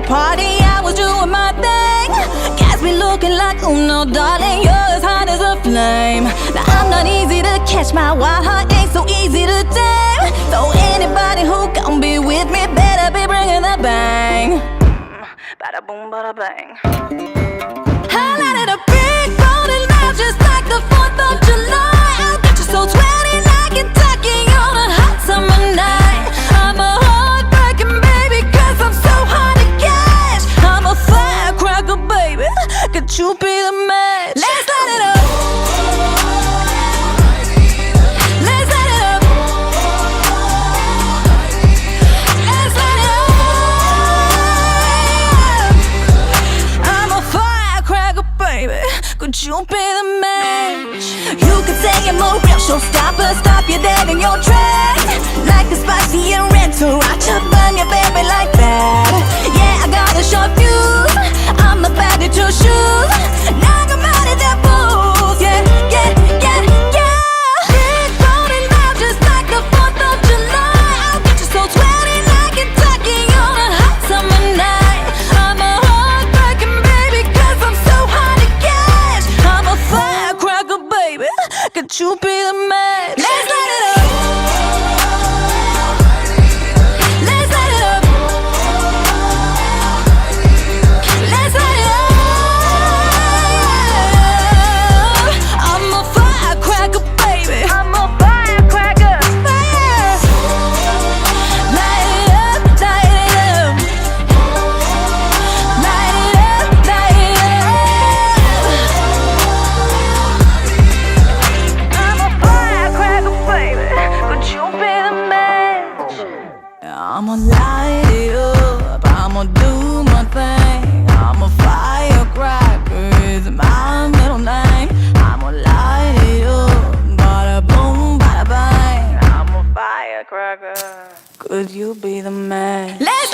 the party, I was doing my thing. Gas me looking like, oh no, darling, you're as hot as a flame. Now I'm not easy to catch, my wild heart ain't so easy to tame. So anybody who gon' be with me better be bringing the bang. Bada boom, bada bang. I lighted a big golden loud just like the 4th of July. I'll get you so sweaty like Kentucky on a hot summer night. I'm a heartbreaking baby, cause I'm so hard to catch. I'm a firecracker baby, could you be the match? Let's light it up. Let's light it up. Let's light it up. I'm a firecracker baby, could you be the match? You could say I'm a real showstopper, stop you dead in your tracks. Like a spicy and red sriracha, burn your baby like that. Yeah, I got a short fuse, I'm a baddie to shoes. Knock 'em out of their booth, yeah, yeah, yeah, yeah. Big golden loud just like the 4th of July. I'll get you so sweaty like Kentucky on a hot summer night. I'm a heartbreaking baby, cause I'm so hard to catch. I'm a firecracker baby, could you be the match? Let's light it up. Let's light it up. Let's light it up. I'm a firecracker baby, I'm a firecracker. Fire. Light it up, light it up. Light it up, light it up. I'm a firecracker baby, could you be the match? I'ma light it up, I'ma do my thing. I'm a firecracker, is my middle name. I'ma light it up, bada boom, bada bang. I'm a firecracker, could you be the man? Let's